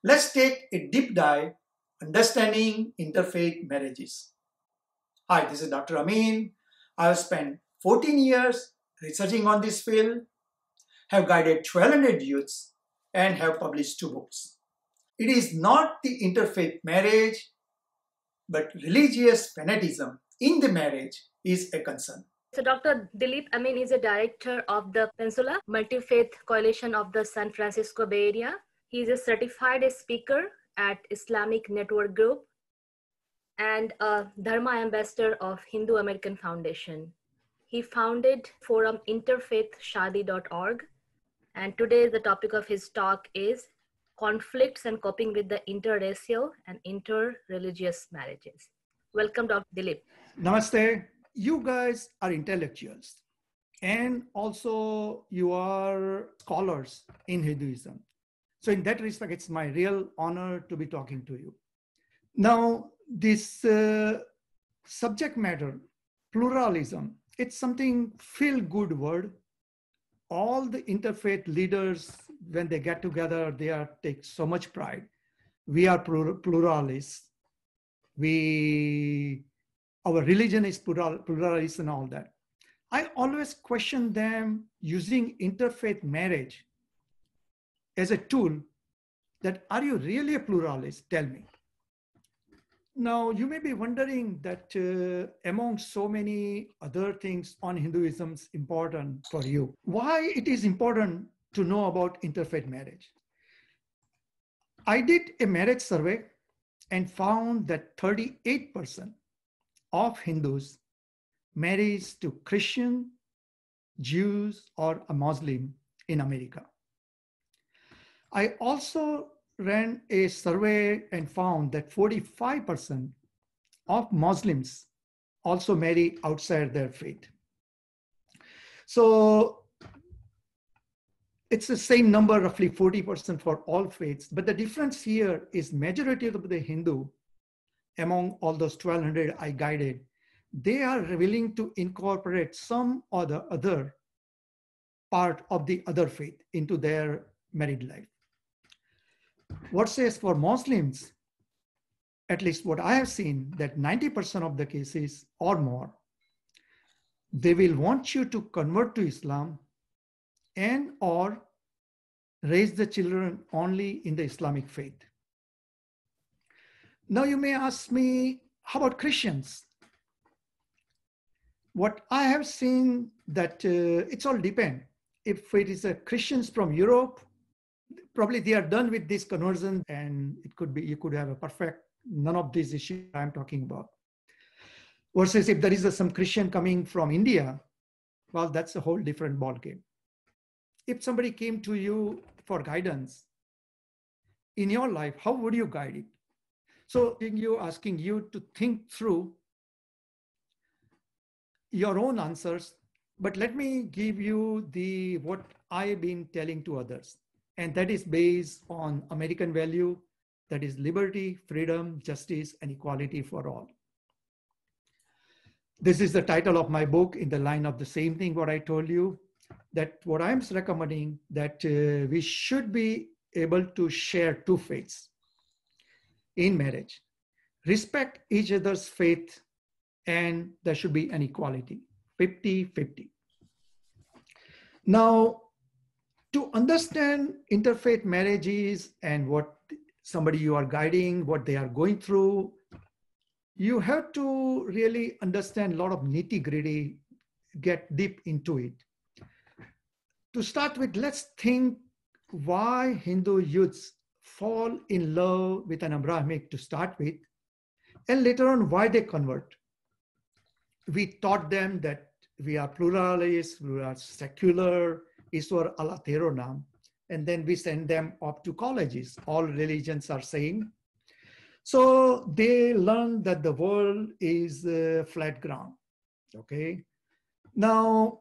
Let's take a deep dive understanding interfaith marriages. Hi, this is Dr. Amin. I have spent 14 years researching on this field, have guided 1200 youths, and have published 2 books. It is not the interfaith marriage, but religious fanaticism in the marriage is a concern. So Dr. Dilip Amin is a director of the Peninsula Multi-Faith Coalition of the San Francisco Bay Area. He is a certified speaker at Islamic Network Group and a Dharma ambassador of Hindu American Foundation. He founded forum InterfaithShaadi.org, and today the topic of his talk is conflicts and coping with the interracial and interreligious marriages. Welcome, Dr. Dilip. Namaste. You guys are intellectuals and also you are scholars in Hinduism. So in that respect, it's my real honor to be talking to you. Now, this subject matter, pluralism, it's something feel-good word. All the interfaith leaders, when they get together, they take so much pride. We are pluralists. Our religion is pluralist and all that. I always question them using interfaith marriage as a tool that, are you really a pluralist? Tell me. Now, you may be wondering that among so many other things on Hinduism is important for you, why it is important to know about interfaith marriage. I did a marriage survey and found that 38% of Hindus marries to Christian, Jews, or a Muslim in America. I also ran a survey and found that 45% of Muslims also marry outside their faith. So it's the same number, roughly 40% for all faiths. But the difference here is majority of the Hindu, among all those 1200 I guided, they are willing to incorporate some or the other part of the other faith into their married life. What says for Muslims, at least what I have seen, that 90% of the cases or more, they will want you to convert to Islam and or raise the children only in the Islamic faith. Now you may ask me, how about Christians? What I have seen that it's all depend. If it is a Christians from Europe, probably they are done with this conversion and it could be, you could have a perfect, none of these issues I'm talking about. Versus if there is some Christian coming from India, well, that's a whole different ballgame. If somebody came to you for guidance in your life, how would you guide it? So asking you to think through your own answers, but let me give you what I've been telling to others. And that is based on American value, that is liberty, freedom, justice, and equality for all. This is the title of my book in the line of the same thing what I told you, that what I'm recommending that we should be able to share two faiths in marriage, respect each other's faith, and there should be an equality, 50-50. Now, to understand interfaith marriages and what somebody you are guiding, what they are going through, you have to really understand a lot of nitty-gritty, get deep into it. To start with, let's think why Hindu youths fall in love with an Abrahamic to start with, and later on why they convert. We taught them that we are pluralists, we are secular, Iswar Allah Tero Naam, and then we send them up to colleges. All religions are same. So they learn that the world is flat ground, okay? Now,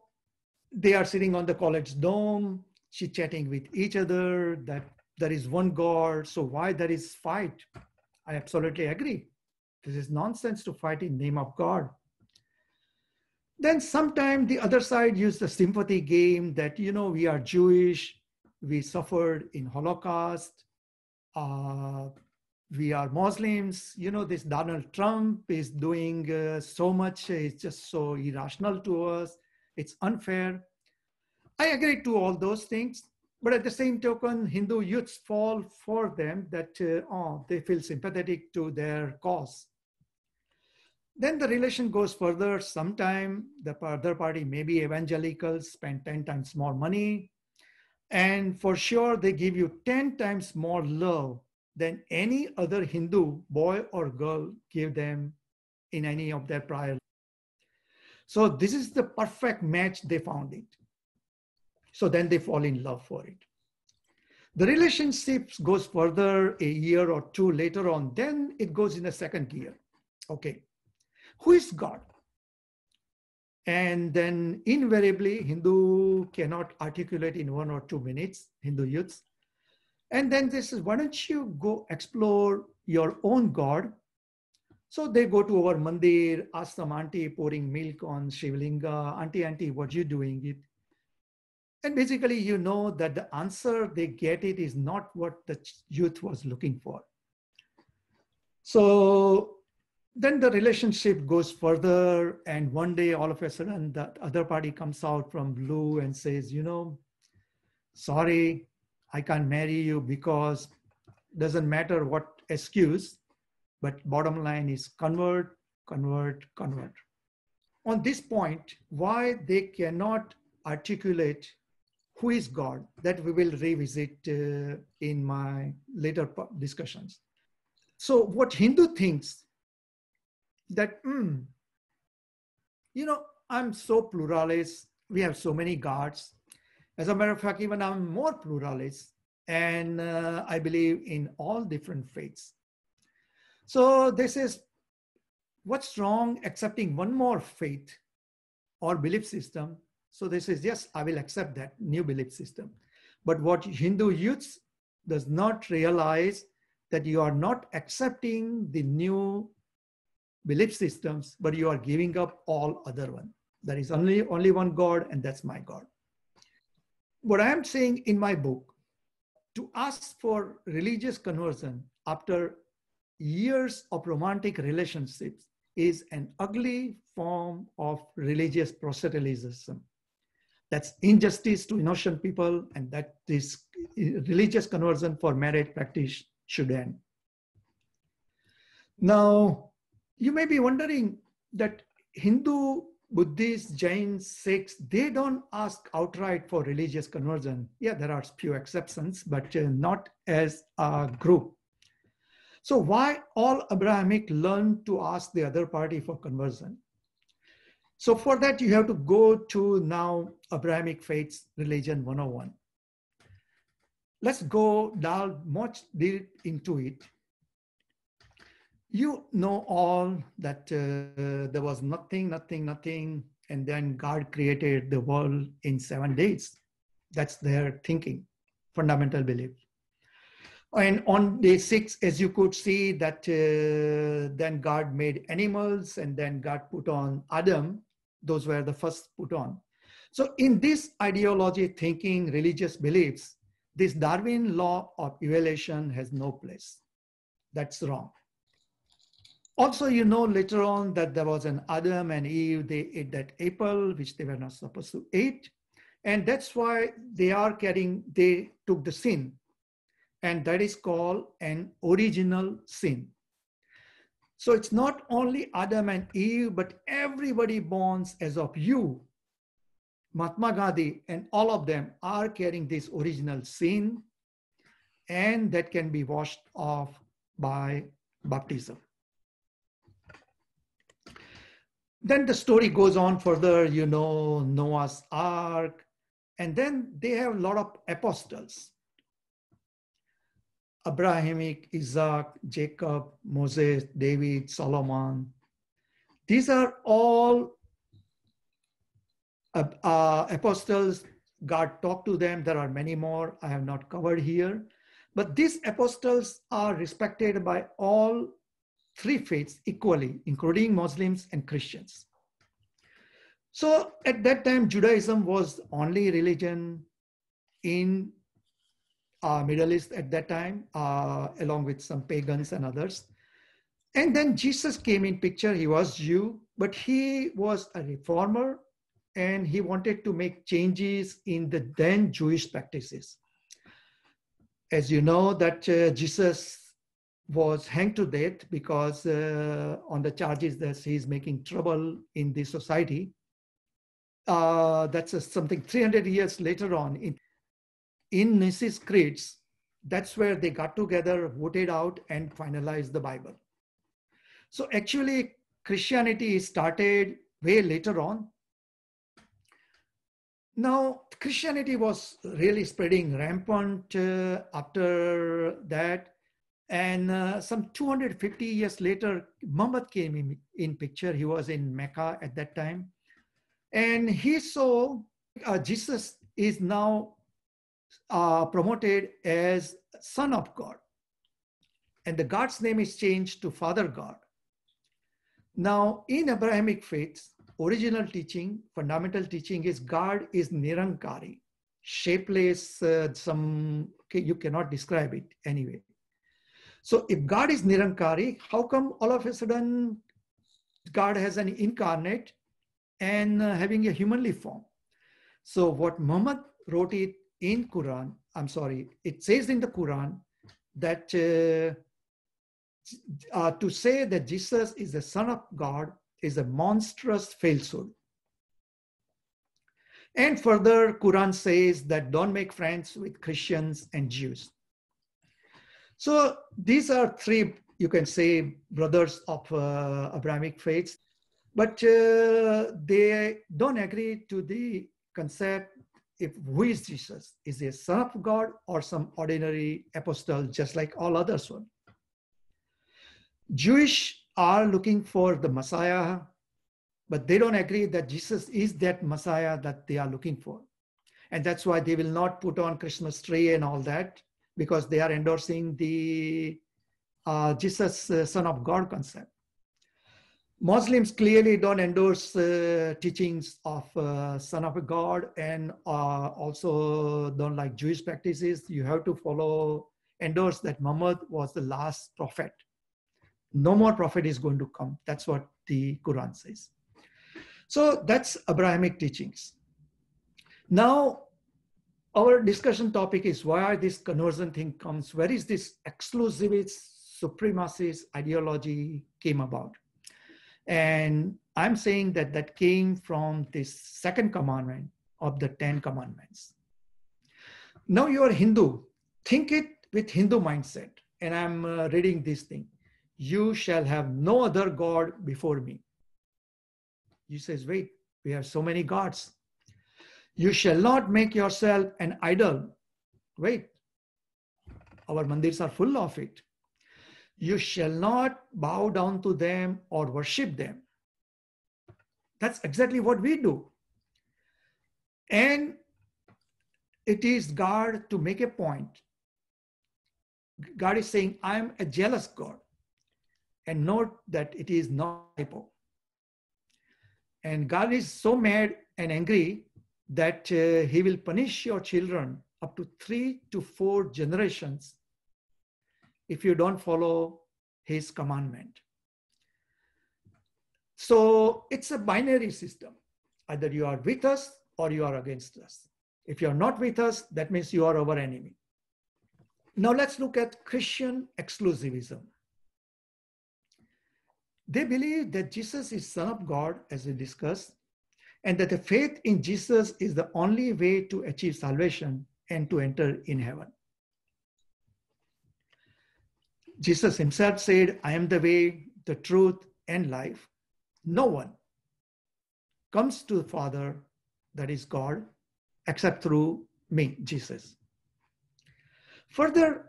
they are sitting on the college dome, chit-chatting with each other, that there is one God, so why there is fight? I absolutely agree. This is nonsense to fight in name of God. Then sometime the other side used the sympathy game that, we are Jewish, we suffered in Holocaust, we are Muslims. This Donald Trump is doing so much. It's just so irrational to us. It's unfair. I agree to all those things. But at the same token, Hindu youths fall for them that they feel sympathetic to their cause. Then the relation goes further. Sometime the other party, maybe evangelicals, spend 10 times more money. And for sure, they give you 10 times more love than any other Hindu boy or girl gave them in any of their prior. So this is the perfect match. They found it. So then they fall in love for it. The relationship goes further a year or two later on. Then it goes in a second gear. Okay, who is God? And then invariably, Hindu cannot articulate in 1 or 2 minutes, Hindu youths. And then this is, why don't you go explore your own God? So they go to our mandir, ask some auntie pouring milk on Shivlinga, auntie, what you doing it? And basically, you know that the answer they get it is not what the youth was looking for. So then the relationship goes further, and one day, all of a sudden, the other party comes out from blue and says, sorry, I can't marry you because doesn't matter what excuse, but bottom line is convert. On this point, why they cannot articulate who is God, that we will revisit in my later discussions. So what Hindu thinks that, I'm so pluralist. We have so many gods. As a matter of fact, even I'm more pluralist. And I believe in all different faiths. So this is, what's wrong accepting one more faith or belief system? So this is, yes, I will accept that new belief system. But what Hindu youths does not realize that you are not accepting the new belief systems, but you are giving up all other one. There is only one God, and that's my God. What I am saying in my book, to ask for religious conversion after years of romantic relationships is an ugly form of religious proselytization. That's injustice to innocent people, and that this religious conversion for marriage practice should end. Now, you may be wondering that Hindu, Buddhist, Jain, Sikhs, they don't ask outright for religious conversion. Yeah, there are few exceptions, but not as a group. So why all Abrahamic learn to ask the other party for conversion? So for that, you have to go to now Abrahamic Faiths, Religion 101. Let's go down much deep into it. You know all that there was nothing, and then God created the world in 7 days. That's their thinking, fundamental belief. And on day 6, as you could see, that then God made animals, and then God put on Adam. Those were the first put on. So in this ideology, thinking, religious beliefs, this Darwin law of evolution has no place. That's wrong. Also, you know later on that there was an Adam and Eve, they ate that apple, which they were not supposed to eat. And that's why they took the sin. And that is called an original sin. So it's not only Adam and Eve, but everybody born as of you, Mahatma Gandhi, and all of them are carrying this original sin, and that can be washed off by baptism. Then the story goes on further, you know, Noah's Ark, and then they have a lot of apostles. Abrahamic, Isaac, Jacob, Moses, David, Solomon. These are all apostles. God talked to them. There are many more I have not covered here. But these apostles are respected by all 3 faiths equally, including Muslims and Christians. So at that time, Judaism was only religion in Middle East at that time, along with some pagans and others. And then Jesus came in picture. He was Jew, but he was a reformer, and he wanted to make changes in the then Jewish practices. As you know, that Jesus was hanged to death because on the charges that he's making trouble in the society. That's something 300 years later on in Nicene Creeds. That's where they got together, voted out, and finalized the Bible. So actually, Christianity started way later on. Now, Christianity was really spreading rampant after that. And some 250 years later, Muhammad came in picture. He was in Mecca at that time. And he saw Jesus is now promoted as Son of God. And the God's name is changed to Father God. Now, in Abrahamic Faiths, original teaching, fundamental teaching is God is Nirankari, shapeless, you cannot describe it anyway. So if God is Nirankari, how come all of a sudden God has an incarnate and having a humanly form? So what Muhammad wrote it in Quran, it says in the Quran that to say that Jesus is the Son of God is a monstrous falsehood. And further, Quran says that don't make friends with Christians and Jews. So these are three, you can say, brothers of Abrahamic faiths, but they don't agree to the concept who is Jesus? Is he a Son of God or some ordinary apostle just like all others one? Jewish are looking for the Messiah, but they don't agree that Jesus is that Messiah that they are looking for. And that's why they will not put on Christmas tree and all that, because they are endorsing the Jesus Son of God concept. Muslims clearly don't endorse teachings of Son of God, and also don't like Jewish practices. You have to endorse that Muhammad was the last prophet. No more prophet is going to come. That's what the Quran says. So that's Abrahamic teachings. Now, our discussion topic is why this conversion thing comes. Where is this exclusivist supremacist ideology came about? And I'm saying that that came from this second commandment of the 10 commandments. Now you are Hindu. Think it with Hindu mindset. And I'm reading this thing. You shall have no other God before me. You says, wait, we have so many gods. You shall not make yourself an idol. Wait, our mandirs are full of it. You shall not bow down to them or worship them. That's exactly what we do. And it is God to make a point. God is saying, I am a jealous God. And note that it is not typo. And God is so mad and angry that he will punish your children up to 3 to 4 generations if you don't follow his commandment. So it's a binary system. Either you are with us or you are against us. If you are not with us, that means you are our enemy. Now let's look at Christian exclusivism. They believe that Jesus is Son of God, as we discussed, and that the faith in Jesus is the only way to achieve salvation and to enter in heaven. Jesus himself said, I am the way, the truth, and life. No one comes to the Father, that is God, except through me, Jesus. Further,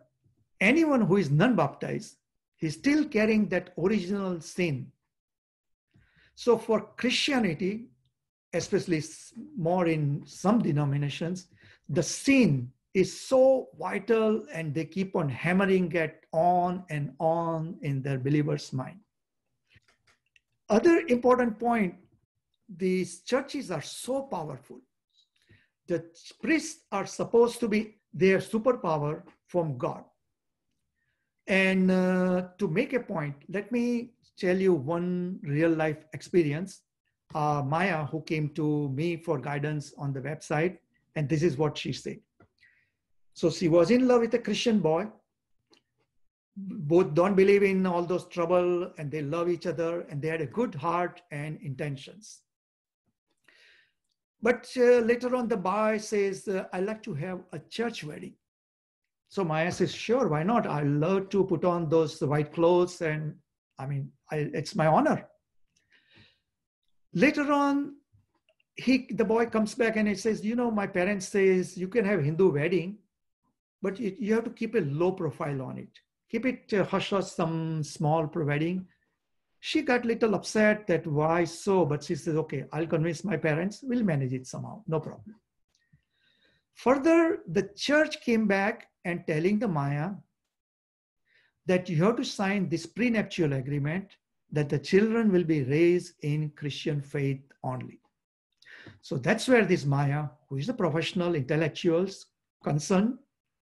anyone who is non-baptized, he's still carrying that original sin. So for Christianity, especially more in some denominations, the sin is so vital and they keep on hammering it on and on in their believers' mind. Other important point, these churches are so powerful. The priests are supposed to be their superpower from God. And to make a point, let me tell you one real life experience. Maya, who came to me for guidance on the website, and this is what she said. So she was in love with a Christian boy. Both don't believe in all those trouble, and they love each other, and they had a good heart and intentions. But later on, the boy says, I like to have a church wedding. So Maya says, sure, why not? I love to put on those white clothes, and it's my honor. Later on, the boy comes back and he says, my parents says you can have Hindu wedding, but you have to keep a low profile on it. Keep it hush-hush, some small wedding. She got a little upset that why so, but she says, okay, I'll convince my parents, we'll manage it somehow, no problem. Further, the church came back and telling the Maya that you have to sign this prenuptial agreement that the children will be raised in Christian faith only. So that's where this Maya, who is a professional, intellectuals, concerned,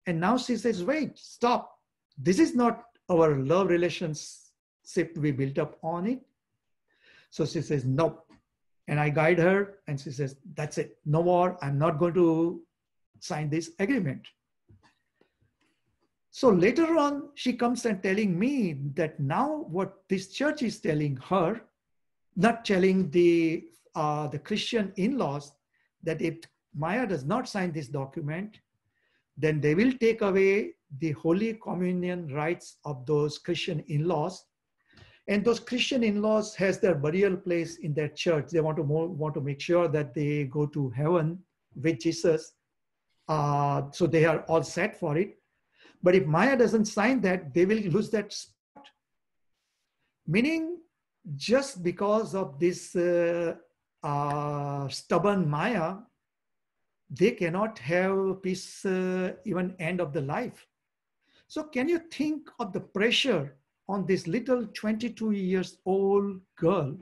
and now she says, wait, stop. This is not our love relationship we built up on it. So she says, no. And I guide her and she says, that's it. No more. I'm not going to sign this agreement. So later on, she comes and telling me that now what this church is telling her, not telling the Christian in-laws, that if Maya does not sign this document, then they will take away the Holy Communion rights of those Christian in-laws. And those Christian in-laws has their burial place in their church. They want to make sure that they go to heaven with Jesus. So they are all set for it. But if Maya doesn't sign that, they will lose that spot. Meaning, just because of this stubborn Maya, they cannot have peace even end of the life. So can you think of the pressure on this little 22 years old girl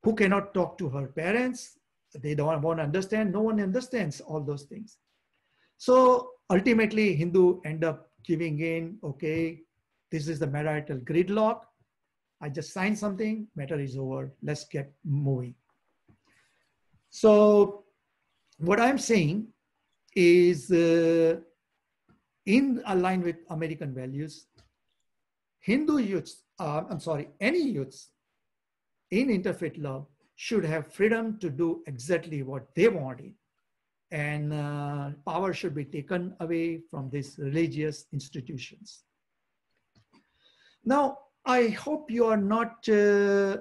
who cannot talk to her parents? They don't want to understand. No one understands all those things. So ultimately, Hindu end up giving in, okay, this is the marital gridlock. I just signed something, matter is over. Let's get moving. So what I'm saying is in line with American values, Hindu youths, any youths in interfaith love should have freedom to do exactly what they wanted. And power should be taken away from these religious institutions. Now, I hope you are not taking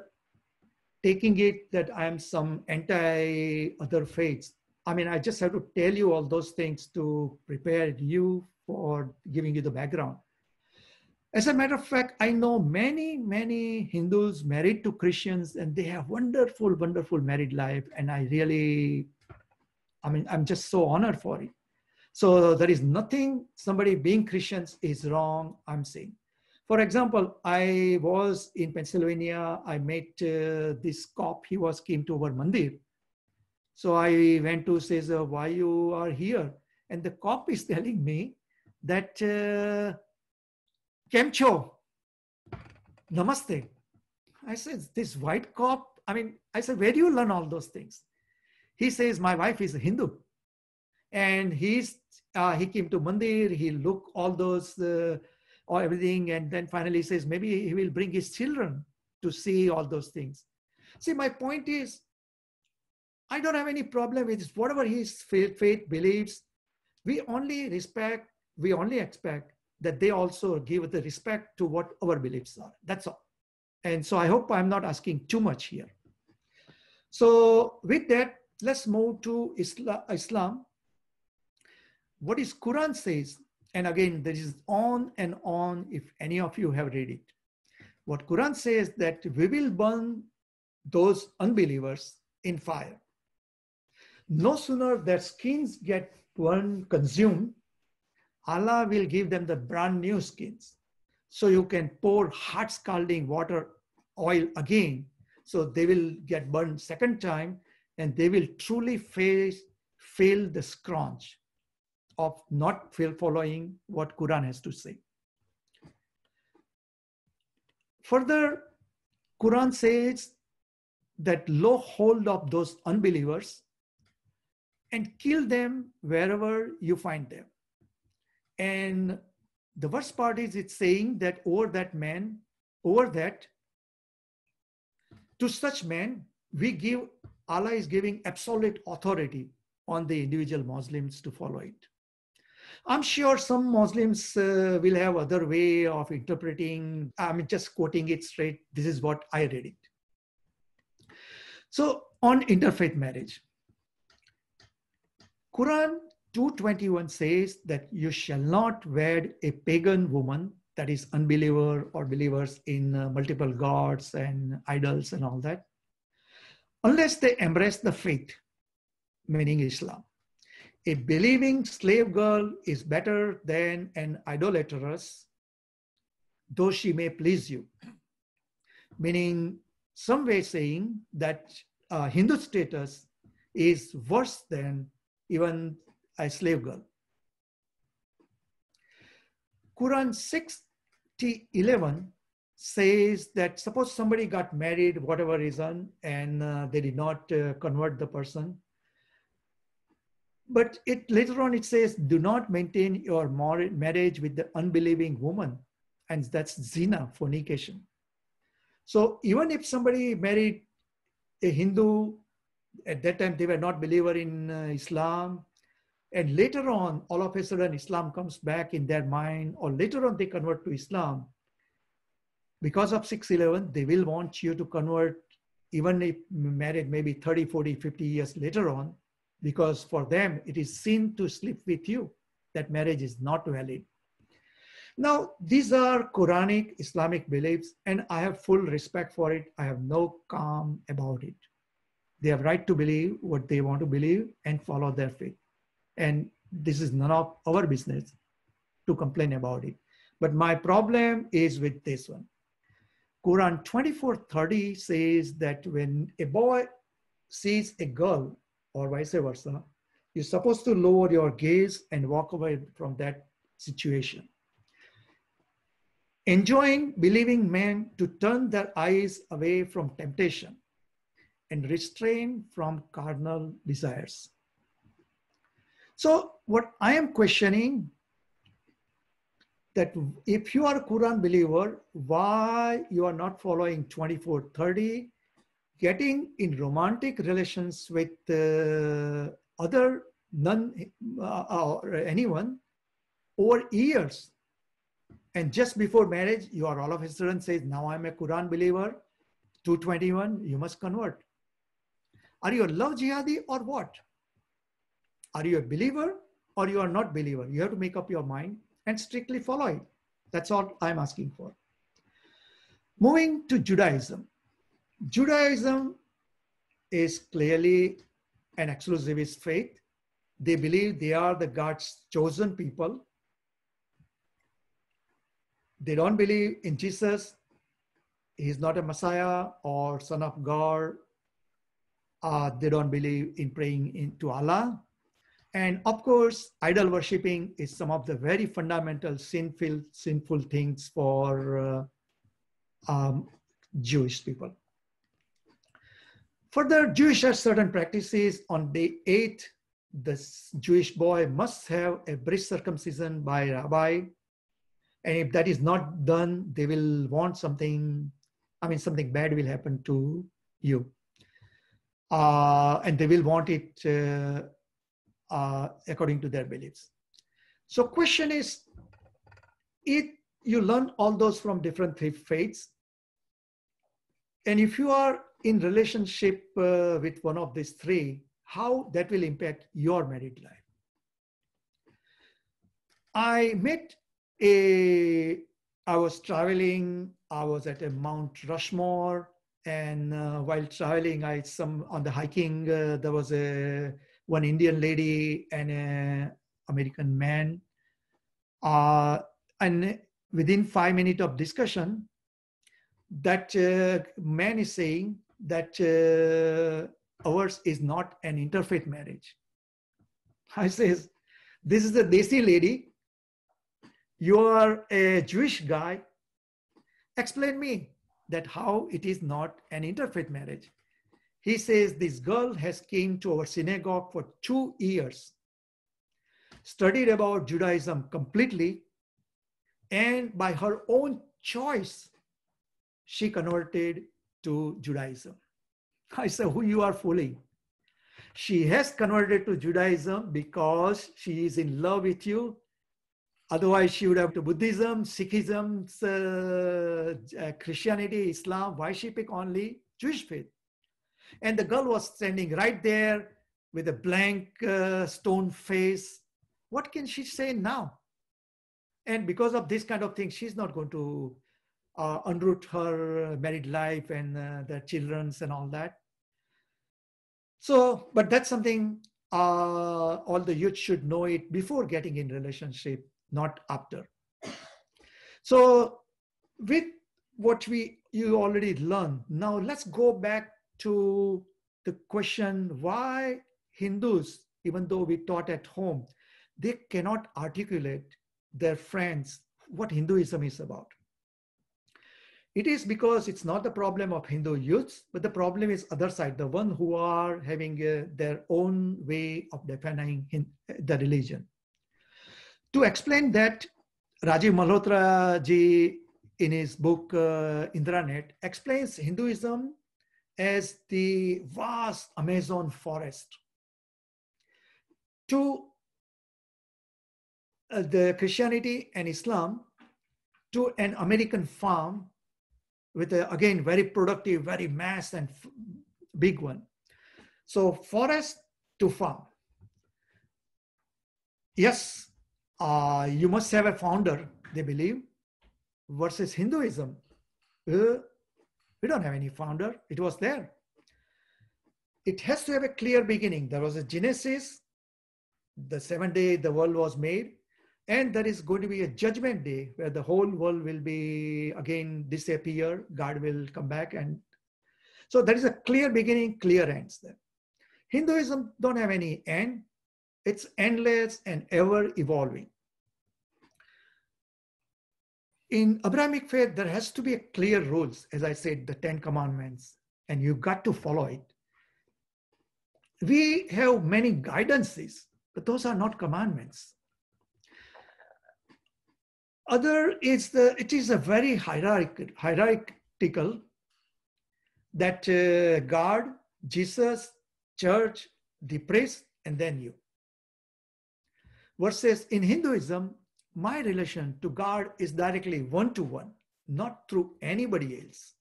it that I am some anti-other faiths. I just have to tell you all those things to prepare you for giving you the background. As a matter of fact, I know many, many Hindus married to Christians, and they have wonderful, wonderful married life. And I'm just so honored for it. So there is nothing, somebody being Christians is wrong, I'm saying. For example, I was in Pennsylvania. I met this cop. He came to our mandir. So I went to say, why you are here? And the cop is telling me that, Kemcho, namaste. I said, this white cop, I said, where do you learn all those things? He says, my wife is a Hindu. And he came to mandir, he looked all those, everything, and then finally says, maybe he will bring his children to see all those things. See, my point is, I don't have any problem with whatever his faith believes. We only expect that they also give the respect to what our beliefs are. That's all. And so I hope I'm not asking too much here. So with that, let's move to Islam. What is Quran says, and again, this is on and on if any of you have read it. What Quran says that we will burn those unbelievers in fire. No sooner their skins get burned, consumed, Allah will give them the brand new skins. So you can pour hot scalding oil again. So they will get burned second time, and they will truly feel the scourge. of not following what Quran has to say. Further, Quran says that lay hold of those unbelievers and kill them wherever you find them. And the worst part is it's saying that to such men, Allah is giving absolute authority on the individual Muslims to follow it. I'm sure some Muslims will have other way of interpreting. I'm just quoting it straight. This is what I read it. So on interfaith marriage, Quran 2:21 says that you shall not wed a pagan woman, that is unbeliever or believers in multiple gods and idols and all that, unless they embrace the faith, meaning Islam. A believing slave girl is better than an idolatress, though she may please you. Meaning, some way saying that Hindu status is worse than even a slave girl. Quran 6:11 says that suppose somebody got married, whatever reason, and they did not convert the person. But later on it says, do not maintain your marriage with the unbelieving woman. And that's zina, fornication. So even if somebody married a Hindu, at that time they were not believer in Islam, and later on, all of a sudden Islam comes back in their mind, or later on they convert to Islam, because of 6:11, they will want you to convert even if married maybe 30, 40, 50 years later on, because for them it is sin to sleep with you. That marriage is not valid. Now, these are Quranic Islamic beliefs, and I have full respect for it. I have no qualm about it. They have right to believe what they want to believe and follow their faith. And this is none of our business to complain about it. But my problem is with this one. Quran 24:30 says that when a boy sees a girl, or vice versa, you're supposed to lower your gaze and walk away from that situation. Enjoining believing men to turn their eyes away from temptation and restrain from carnal desires. So what I am questioning, that if you are a Quran believer, why you are not following 24:30, getting in romantic relations with other or anyone over years, and just before marriage, you are all of a sudden says, now I'm a Quran believer, 2:21, you must convert. Are you a love jihadi or what? Are you a believer or you are not believer? You have to make up your mind and strictly follow it. That's all I'm asking for. Moving to Judaism. Judaism is clearly an exclusivist faith. They believe they are the God's chosen people. They don't believe in Jesus. He's not a Messiah or Son of God. They don't believe in praying to Allah. And of course, idol worshipping is some of the very fundamental sinful things for Jewish people. Further, Jewish has certain practices. On day 8, the Jewish boy must have a breast circumcision by a rabbi. And if that is not done, they will want something bad will happen to you. And they will want it according to their beliefs. So question is, if you learn all those from different faiths, and if you are in relationship with one of these three, how that will impact your married life. I was traveling, I was at a Mount Rushmore, and while traveling, on the hiking, there was one Indian lady and an American man. And within 5 minutes of discussion, that man is saying that ours is not an interfaith marriage. I says, This is a Desi lady. You are a Jewish guy. Explain me that how it is not an interfaith marriage. He says this girl has came to our synagogue for 2 years, studied about Judaism completely, and by her own choice, she converted to Judaism. I said, who you are fooling? She has converted to Judaism because she is in love with you. Otherwise, she would have to Buddhism, Sikhism, Christianity, Islam. Why she pick only Jewish faith? And the girl was standing right there with a blank stone face. What can she say now? And because of this kind of thing, she's not going to unroot her married life and their children's and all that. So, but that's something all the youth should know it before getting in relationship, not after. So with what you already learned, now let's go back to the question why Hindus, even though we taught at home, they cannot articulate their friends what Hinduism is about. It is because it's not the problem of Hindu youths, but the problem is other side, the one who are having their own way of defining the religion. To explain that, Rajiv Malhotra ji in his book Indranet explains Hinduism as the vast Amazon forest. To the Christianity and Islam, to an American farm with a, again, very productive, very mass and big one. So forest to farm. Yes, you must have a founder, they believe, versus Hinduism. We don't have any founder. It was there. It has to have a clear beginning. There was a Genesis, the 7th day the world was made, and there is going to be a judgment day where the whole world will be again disappear. God will come back. And so there is a clear beginning, clear ends there. Hinduism don't have any end. It's endless and ever evolving. In Abrahamic faith, there has to be a clear rules, as I said, the 10 commandments, and you've got to follow it. We have many guidances, but those are not commandments. It is a very hierarchical that God, Jesus, church, the priest, and then you. Versus in Hinduism, my relation to God is directly one-to-one, not through anybody else.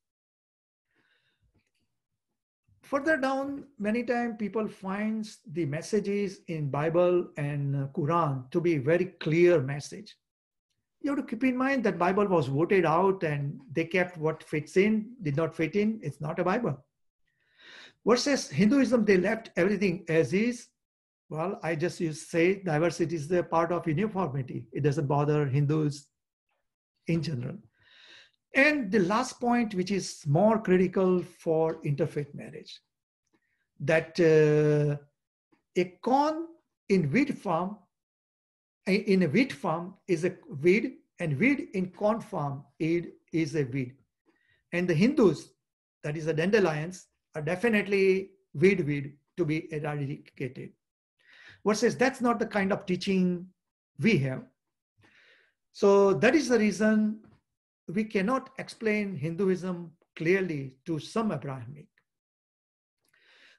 Further down, many times people find the messages in Bible and Quran to be very clear message. You have to keep in mind that Bible was voted out and they kept what fits in, did not fit in. It's not a Bible. Versus Hinduism, they left everything as is. Well, I just say diversity is the part of uniformity. It doesn't bother Hindus in general. And the last point, which is more critical for interfaith marriage, that a corn in wheat farm, in a wheat farm is a weed, and weed in corn farm is a weed. And the Hindus, that is the dandelions, are definitely weed to be eradicated. Versus that's not the kind of teaching we have. So that is the reason we cannot explain Hinduism clearly to some Abrahamic.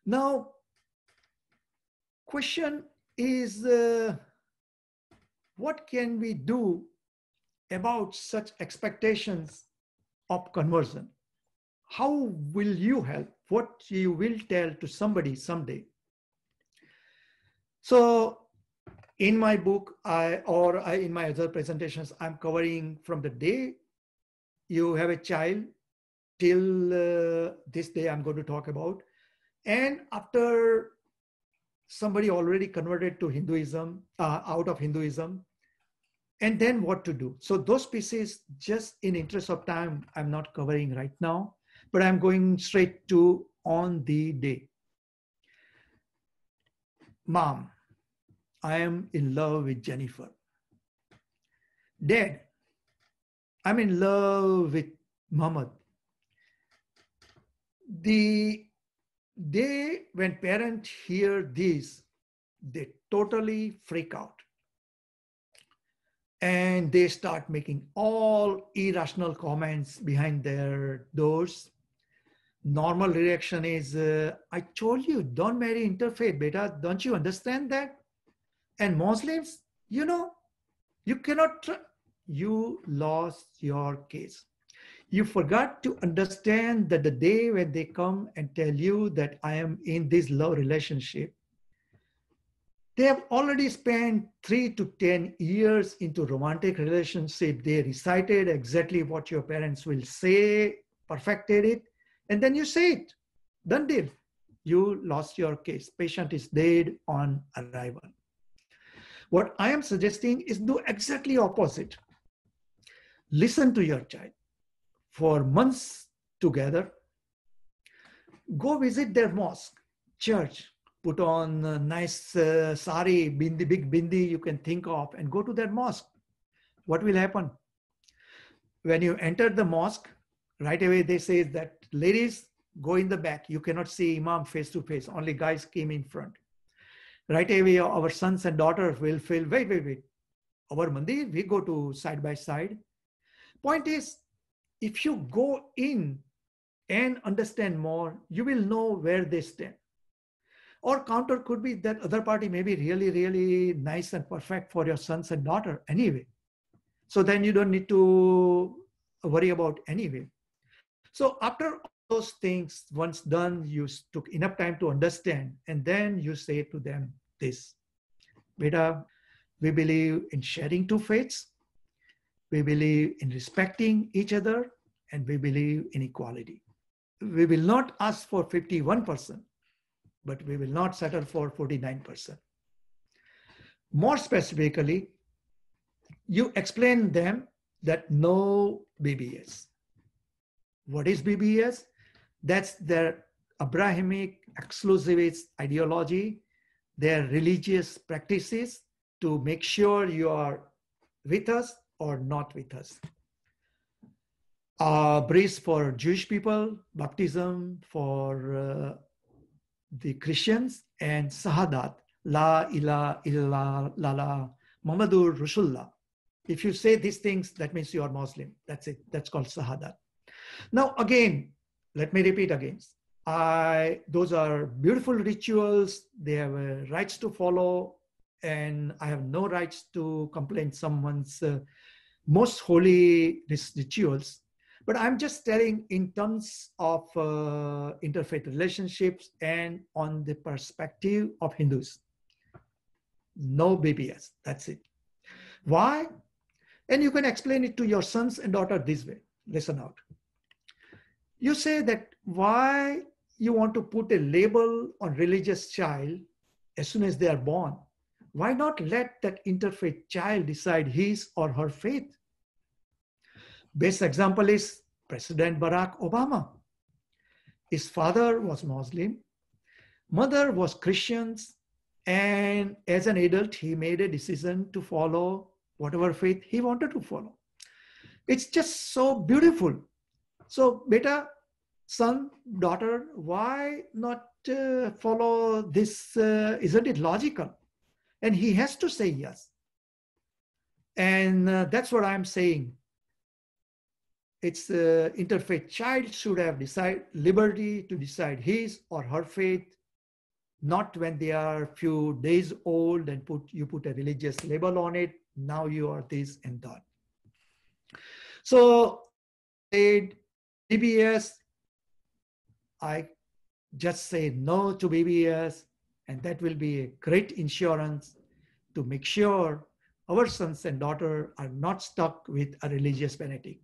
Now, question is, what can we do about such expectations of conversion? How will you help? What you will tell to somebody someday? So in my book, in my other presentations, I'm covering from the day you have a child till this day I'm going to talk about. And after somebody already converted to Hinduism, out of Hinduism, and then what to do. So those pieces, just in interest of time, I'm not covering right now, but I'm going straight to on the day. Mom, I am in love with Jennifer. Dad, I'm in love with Muhammad. The day when parents hear this, they totally freak out. And they start making all irrational comments behind their doors. Normal reaction is, I told you, don't marry interfaith, beta. Don't you understand that? And Muslims, you cannot, you lost your case. You forgot to understand that the day when they come and tell you that I am in this love relationship, they have already spent 3 to 10 years into romantic relationship. They recited exactly what your parents will say, perfected it, and then you say it. Done deal. You lost your case. Patient is dead on arrival. What I am suggesting is do exactly opposite. Listen to your child for months together. Go visit their mosque, church, put on a nice sari, bindi, big bindi you can think of, and go to their mosque. What will happen? When you enter the mosque, right away they say that, ladies, go in the back. You cannot see Imam face to face. Only guys came in front. Right away, our sons and daughters will feel, wait. Our mandir, we go to side by side. Point is, if you go in and understand more, you will know where they stand. Or counter could be that other party may be really, really nice and perfect for your sons and daughter anyway. So then you don't need to worry about anyway. So after those things, once done, you took enough time to understand, and then you say to them this, beta, we believe in sharing two faiths, we believe in respecting each other, and we believe in equality. We will not ask for 51%, but we will not settle for 49%. More specifically, you explain them that no BBS. What is BBS? That's their Abrahamic exclusivist ideology, their religious practices to make sure you are with us or not with us. Bris for Jewish people, baptism for the Christians, and Sahadat, La ilaha illallah, Muhammadur Rasulullah. If you say these things, that means you are Muslim. That's it. That's called Sahadat. Now, again, let me repeat again. Those are beautiful rituals. They have rights to follow, and I have no rights to complain someone's most holy rituals. But I'm just telling in terms of interfaith relationships and on the perspective of Hindus. No BBS. That's it. Why? And you can explain it to your sons and daughter this way. Listen out. You say that why you want to put a label on religious child as soon as they are born. Why not let that interfaith child decide his or her faith? Best example is President Barack Obama. His father was Muslim, mother was Christian, and as an adult, he made a decision to follow whatever faith he wanted to follow. It's just so beautiful. So, beta, son, daughter, why not follow this? Isn't it logical? And he has to say yes. And that's what I'm saying. It's interfaith child should have liberty to decide his or her faith, not when they are few days old and you put a religious label on it. Now you are this and that. So BBS, I just say no to BBS, and that will be a great insurance to make sure our sons and daughters are not stuck with a religious fanatic.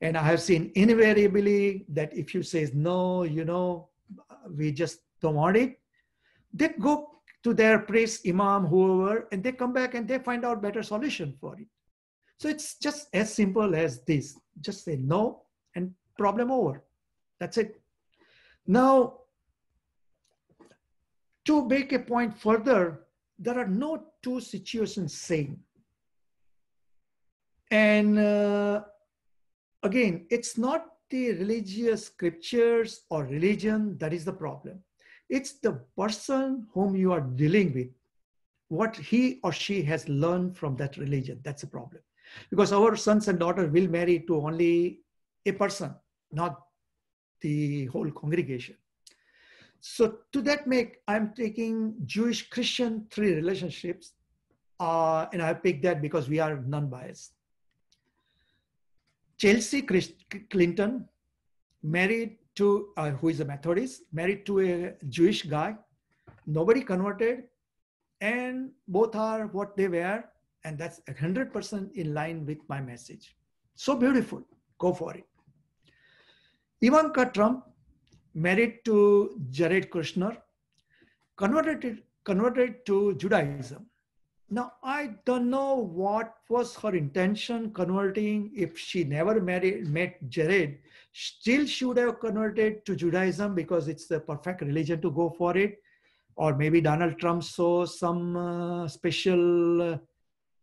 And I have seen invariably that if you say no, we just don't want it, they go to their priest, imam, whoever, and they come back and they find out better solution for it. So it's just as simple as this. Just say no and problem over. That's it. Now, to make a point further, there are no two situations same. And again, it's not the religious scriptures or religion that is the problem. It's the person whom you are dealing with, what he or she has learned from that religion. That's a problem. Because our sons and daughters will marry to only a person, not the whole congregation. So to that make, I'm taking Jewish Christian 3 relationships, and I picked that because we are non-biased. Chelsea Clinton married to, who is a Methodist, married to a Jewish guy. Nobody converted, and both are what they were, and that's 100% in line with my message. So beautiful, go for it. Ivanka Trump married to Jared Kushner, converted to Judaism. Now, I don't know what was her intention converting. If she never met Jared, still she would have converted to Judaism because it's the perfect religion to go for it. Or maybe Donald Trump saw some special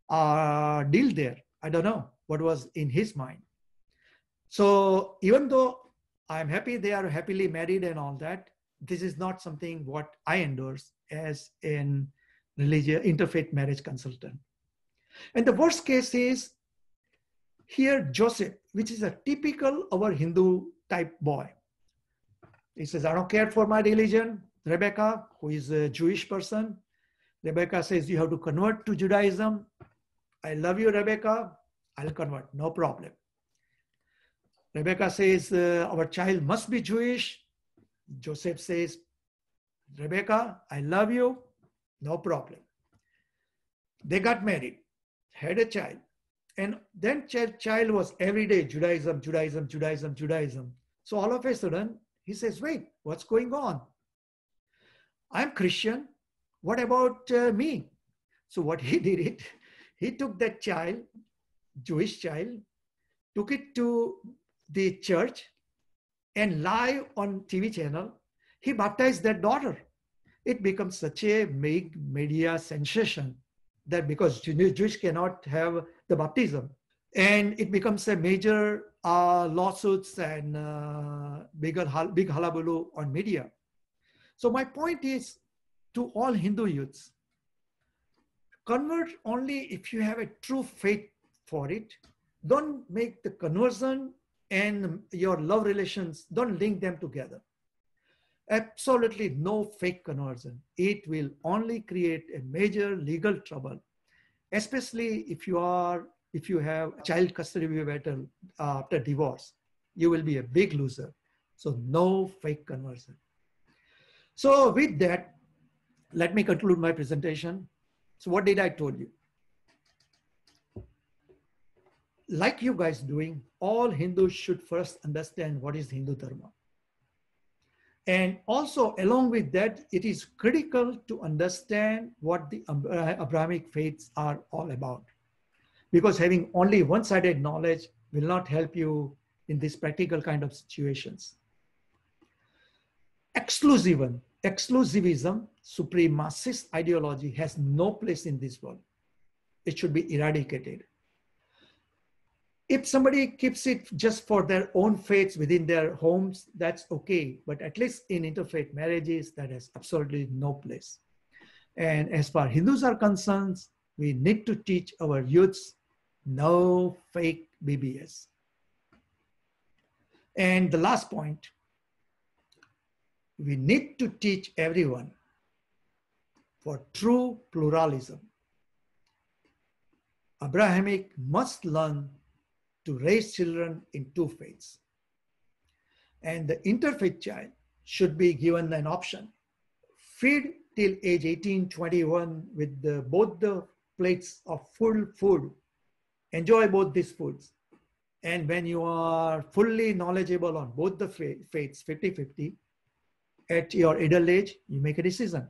deal there. I don't know what was in his mind. So even though I'm happy they are happily married and all that, this is not something what I endorse as an religious interfaith marriage consultant. And the worst case is here Joseph, which is a typical our Hindu type boy. He says, I don't care for my religion. Rebecca, who is a Jewish person, Rebecca says, you have to convert to Judaism. I love you, Rebecca. I'll convert, no problem. Rebecca says, our child must be Jewish. Joseph says, Rebecca, I love you, no problem. They got married, had a child. And then child was every day Judaism, Judaism, Judaism, Judaism. So all of a sudden, he says, wait, what's going on? I'm Christian. What about me? So what he did, he took that child, Jewish child, took it to the church and live on TV channel, he baptized that daughter. It becomes such a big media sensation that because Jewish cannot have the baptism. And it becomes a major lawsuits and big hullabaloo on media. So my point is to all Hindu youths, convert only if you have a true faith for it. Don't make the conversion and your love relations, don't link them together. Absolutely no fake conversion. It will only create a major legal trouble, especially if you have child custody battle after divorce. You will be a big loser. So no fake conversion. So with that, let me conclude my presentation. So what did I tell you? Like you guys doing, all Hindus should first understand what is Hindu Dharma. And also along with that, it is critical to understand what the Abrahamic faiths are all about. Because having only one-sided knowledge will not help you in these practical kind of situations. Exclusivism, supremacist ideology has no place in this world. It should be eradicated. If somebody keeps it just for their own faiths within their homes, that's okay. But at least in interfaith marriages, that has absolutely no place. And as far as Hindus are concerned, we need to teach our youths no fake BBS. And the last point, we need to teach everyone for true pluralism. Abrahamic must learn to raise children in two faiths. And the interfaith child should be given an option. Feed till age 18, 21 with both the plates of full food. Enjoy both these foods. And when you are fully knowledgeable on both the faiths, 50-50, at your adult age, you make a decision.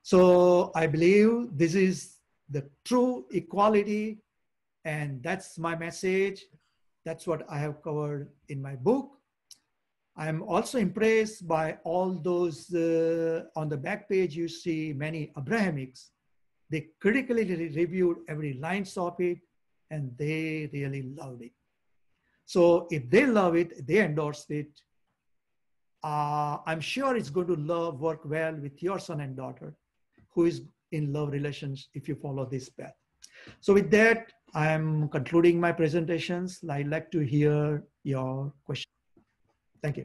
So I believe this is the true equality, and that's my message. That's what I have covered in my book. I'm also impressed by all those, on the back page, you see many Abrahamics. They critically reviewed every line of it, and they really loved it. So if they love it, they endorsed it. I'm sure it's going to work well with your son and daughter who is in love relations if you follow this path. So with that, I'm concluding my presentations. I'd like to hear your question. Thank you.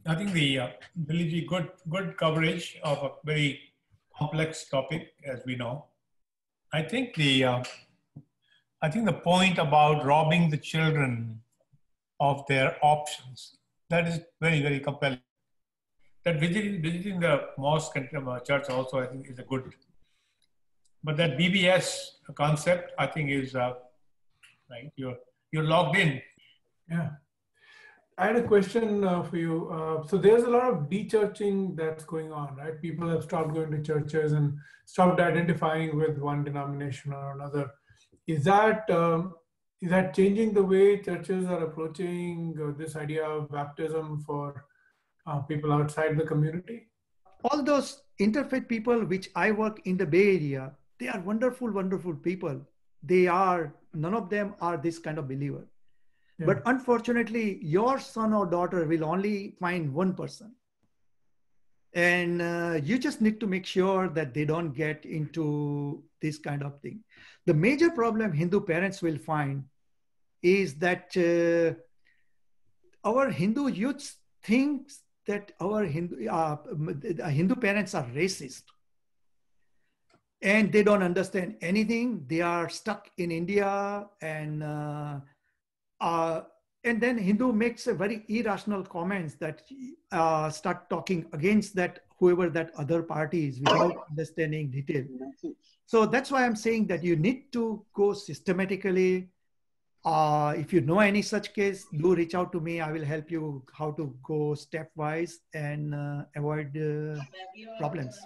I think the really good coverage of a very complex topic, as we know. I think the point about robbing the children of their options, that is very, very compelling. That visiting the mosque and church also, I think, is a good. But that BBS concept, I think, is right. You're logged in. Yeah. I had a question for you. So there's a lot of de-churching that's going on, right? People have stopped going to churches and stopped identifying with one denomination or another. Is that changing the way churches are approaching this idea of baptism for people outside the community? All those interfaith people which I work in the Bay Area, they are wonderful, wonderful people. None of them are this kind of believer. Yeah. But unfortunately, your son or daughter will only find one person. And you just need to make sure that they don't get into this kind of thing. The major problem Hindu parents will find is that our Hindu youth thinks that our Hindu parents are racist. And they don't understand anything. They are stuck in India, and then Hindu makes a very irrational comments that start talking against that whoever that other party is without understanding detail. So that's why I'm saying that you need to go systematically. If you know any such case, do reach out to me. I will help you how to go stepwise and avoid problems.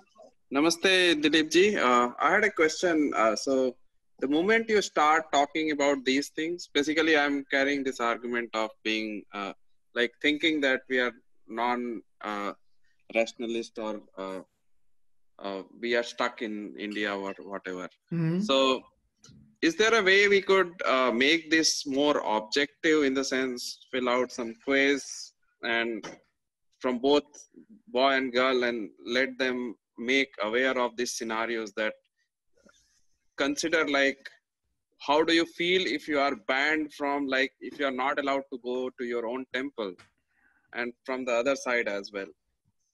Namaste, Dilip ji. I had a question. So the moment you start talking about these things, basically I'm carrying this argument of being like thinking that we are non-rationalist or we are stuck in India or whatever. Mm-hmm. So is there a way we could make this more objective, in the sense fill out some quiz and from both boy and girl and let them make aware of these scenarios, that consider like how do you feel if you are banned from, like if you are not allowed to go to your own temple, and from the other side as well.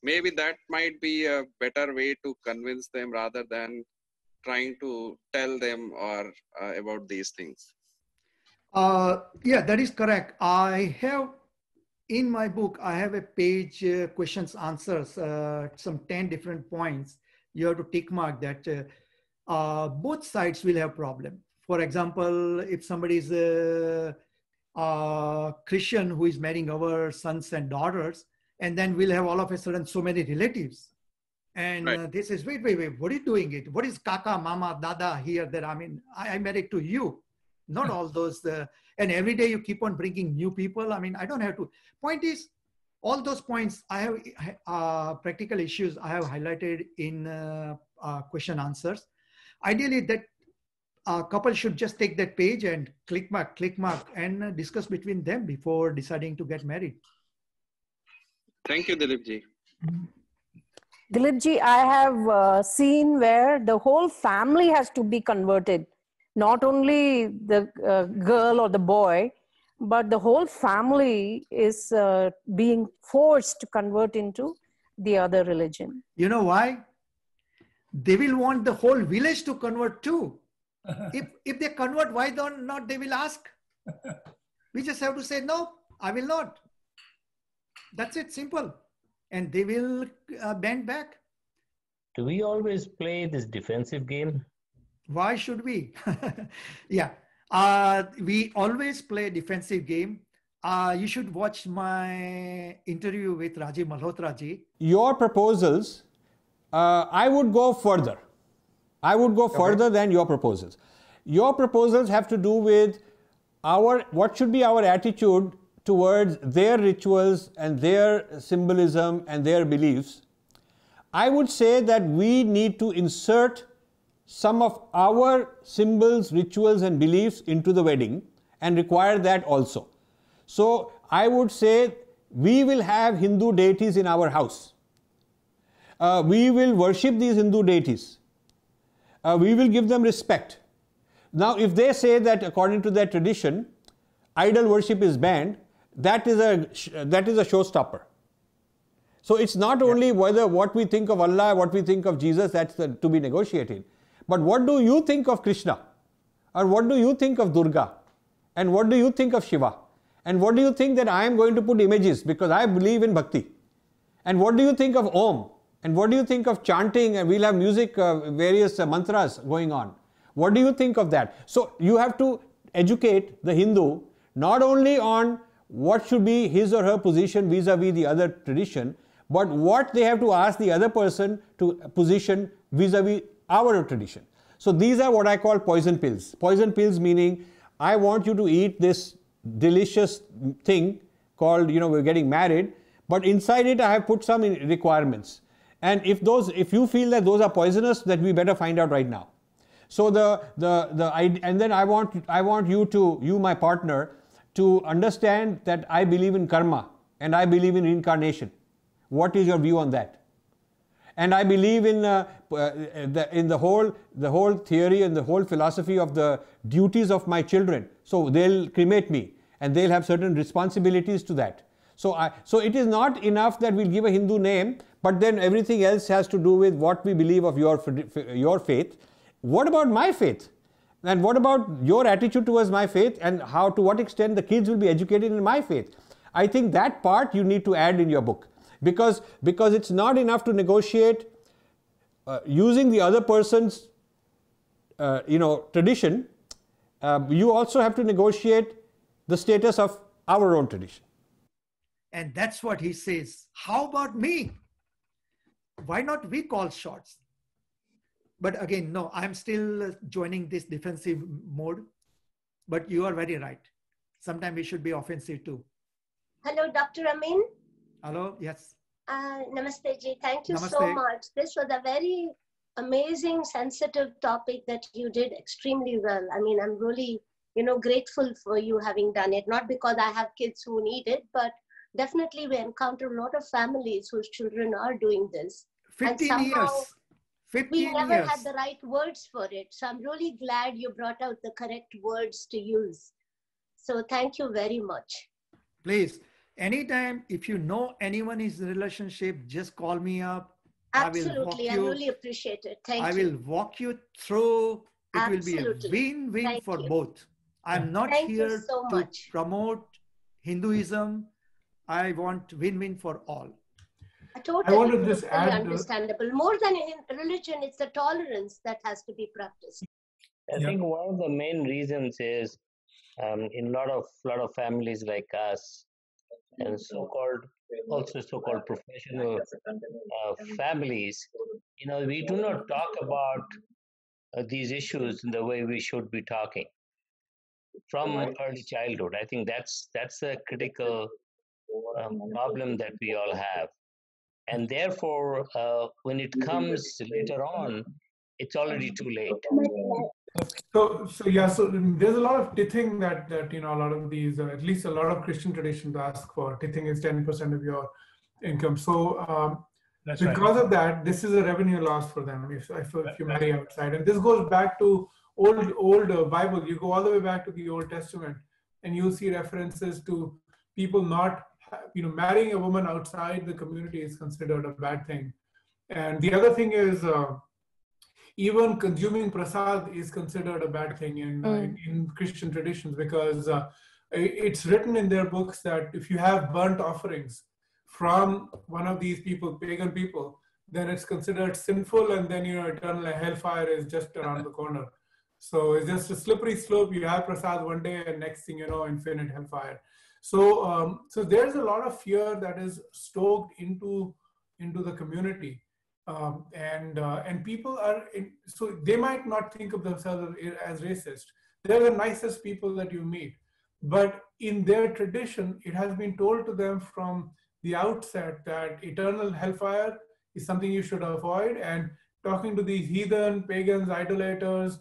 Maybe that might be a better way to convince them rather than trying to tell them or about these things. Yeah, that is correct. I have in my book, I have a page, questions, answers, some 10 different points. You have to tick mark that both sides will have problem. For example, if somebody is a Christian who is marrying our sons and daughters, and then we'll have all of a sudden so many relatives. And right. This is, wait, what are you doing it? What is kaka, mama, dada here, there? I mean, I married to you, not all those. And every day you keep on bringing new people. I mean, I don't have to. Point is, all those points, I have practical issues I have highlighted in question answers. Ideally, that couple should just take that page and click mark, and discuss between them before deciding to get married. Thank you, Dilip ji. Dilip ji, I have seen where the whole family has to be converted. Not only the girl or the boy, but the whole family is being forced to convert into the other religion. You know why? They will want the whole village to convert too. If they convert, why not they will ask? We just have to say, no, I will not. That's it, simple. And they will bend back. Do we always play this defensive game? Why should we? Yeah, we always play defensive game. You should watch my interview with Rajiv Malhotra ji. Your proposals, I would go further. I would go further than your proposals. Your proposals have to do with what should be our attitude towards their rituals and their symbolism and their beliefs, I would say that we need to insert some of our symbols, rituals and beliefs into the wedding and require that also. So I would say we will have Hindu deities in our house. We will worship these Hindu deities. We will give them respect. Now, if they say that according to their tradition, idol worship is banned, that is a showstopper. So it's not only whether what we think of Allah, what we think of Jesus, that's to be negotiated. But what do you think of Krishna? Or what do you think of Durga? And what do you think of Shiva? And what do you think that I am going to put images because I believe in bhakti? And what do you think of Om? And what do you think of chanting? And we'll have music, various mantras going on. What do you think of that? So you have to educate the Hindu not only on what should be his or her position vis-a-vis the other tradition, but what they have to ask the other person to position vis-a-vis our tradition. So these are what I call poison pills. Poison pills meaning I want you to eat this delicious thing called, we're getting married, but inside it I have put some requirements. And if you feel that those are poisonous, that we better find out right now. So and then I want you, my partner, to understand that I believe in karma and I believe in reincarnation. What is your view on that? And I believe in the whole theory and the whole philosophy of the duties of my children. So they'll cremate me and they'll have certain responsibilities to that. So it is not enough that we'll give a Hindu name, but then everything else has to do with what we believe of your faith. What about my faith? And what about your attitude towards my faith, and to what extent the kids will be educated in my faith? I think that part you need to add in your book, because it's not enough to negotiate using the other person's tradition. You also have to negotiate the status of our own tradition. And that's what he says. How about me? Why not we call shots? But again, no, I'm still joining this defensive mode. But you are very right. Sometimes we should be offensive too. Hello, Dr. Amin. Hello, yes. Namaste ji. Thank you Namaste. so much. This was a very amazing, sensitive topic that you did extremely well. I mean, I'm really, grateful for you having done it. Not because I have kids who need it, but definitely we encounter a lot of families whose children are doing this. 15 years. 15 we never years. had the right words for it. So I'm really glad you brought out the correct words to use. So thank you very much. Please, anytime, if you know anyone is in a relationship, just call me up. Absolutely. I really appreciate it. Thank you. I will walk you through. It Absolutely. will be a win-win for both. I'm not here to promote Hinduism. I want win-win for all. I want to just add understandable. More than in religion, it's the tolerance that has to be practiced. I think one of the main reasons is in a lot of families like us and so-called professional families, we do not talk about these issues in the way we should be talking from early childhood. I think that's a critical problem that we all have. And therefore, when it comes later on, it's already too late. So there's a lot of tithing that a lot of these, at least a lot of Christian traditions ask for. Tithing is 10% of your income. So because of that, this is a revenue loss for them if you marry outside. And this goes back to old Bible. You go all the way back to the Old Testament, and you'll see references to people not, marrying a woman outside the community is considered a bad thing. And the other thing is, even consuming prasad is considered a bad thing in Christian traditions, because it's written in their books that if you have burnt offerings from one of these people, pagan people, then it's considered sinful, and then eternal hellfire is just around the corner. So it's just a slippery slope. You have prasad one day, and next thing you know, infinite hellfire. So there's a lot of fear that is stoked into the community. And people so they might not think of themselves as racist. They're the nicest people that you meet, But in their tradition, it has been told to them from the outset that eternal hellfire is something you should avoid, and talking to these heathen, pagans, idolaters,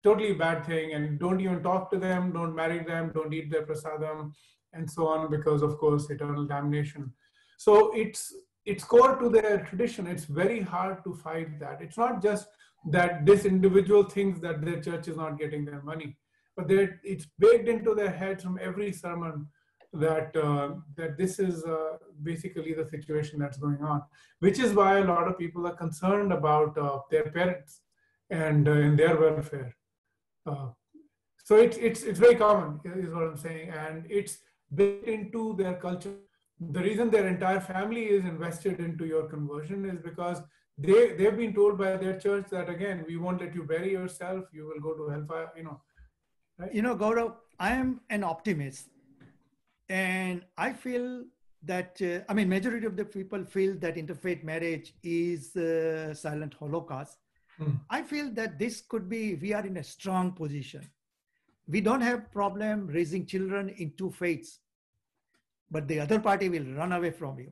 totally bad thing, and don't even talk to them, don't marry them, don't eat their prasadam, and so on, because of course eternal damnation. So it's core to their tradition. It's very hard to fight that. It's not just that this individual thinks that their church is not getting their money, but it's baked into their heads from every sermon that that this is basically the situation that's going on, which is why a lot of people are concerned about their parents and in their welfare. So it's very common, is what I'm saying, and it's built into their culture. The reason their entire family is invested into your conversion is because they've been told by their church that, again, we won't let you bury yourself, you will go to hellfire, right? Gaurav, I am an optimist, and I feel that majority of the people feel that interfaith marriage is a silent holocaust. I feel that this could be, we are in a strong position. We don't have problem raising children in two faiths, but the other party will run away from you.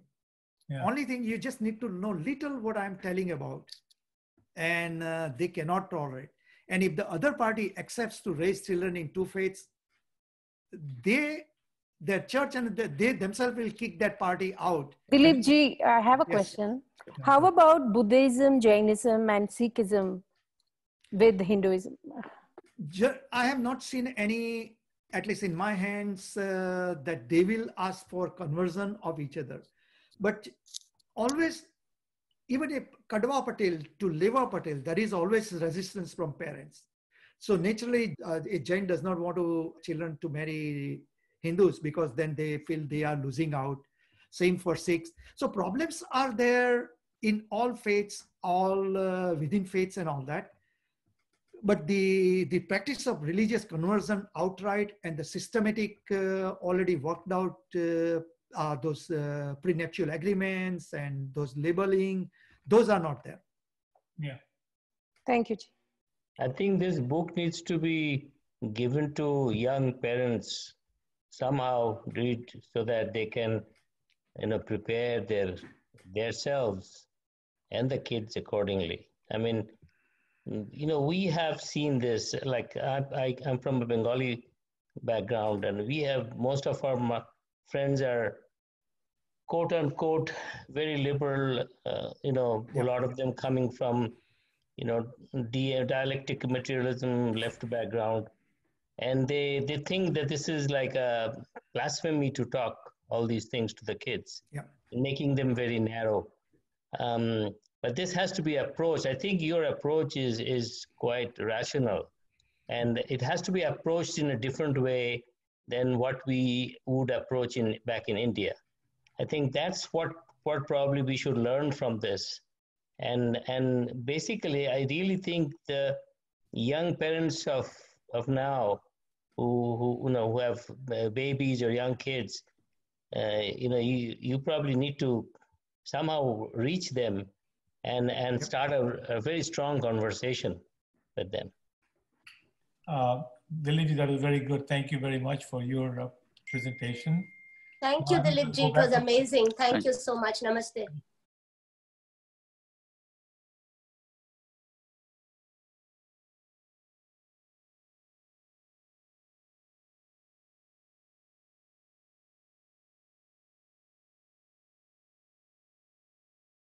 Yeah. Only thing, you just need to know little what I'm telling about, and they cannot tolerate. And if the other party accepts to raise children in two faiths, their church and they themselves will kick that party out. Dilip ji, I have a question. How about Buddhism, Jainism, and Sikhism with Hinduism? I have not seen any, at least in my hands, that they will ask for conversion of each other. But always, even if Kadwa Patel to Leva Patel, there is always resistance from parents. So naturally, a Jain does not want children to marry Hindus because then they feel they are losing out. Same for Sikhs. So problems are there in all faiths, all within faiths and all that. But the practice of religious conversion outright and the systematic already worked out those prenuptial agreements and those labeling, those are not there. Yeah. Thank you. I think this book needs to be given to young parents, somehow read, so that they can, prepare themselves and the kids accordingly. I mean, we have seen this, like I'm from a Bengali background, and we have, most of our friends are quote unquote very liberal, a lot of them coming from, dialectic materialism, left background. And they think that this is like a blasphemy to talk all these things to the kids, making them very narrow. But this has to be approached. I think your approach is quite rational, and it has to be approached in a different way than what we would approach back in India. I think that's what probably we should learn from this. And basically, I really think the young parents of now who have babies or young kids, you probably need to somehow reach them and start a very strong conversation with them. Dilip, that was very good. Thank you very much for your presentation. Thank you, Dilip ji. It was amazing. Thank you so much. Namaste.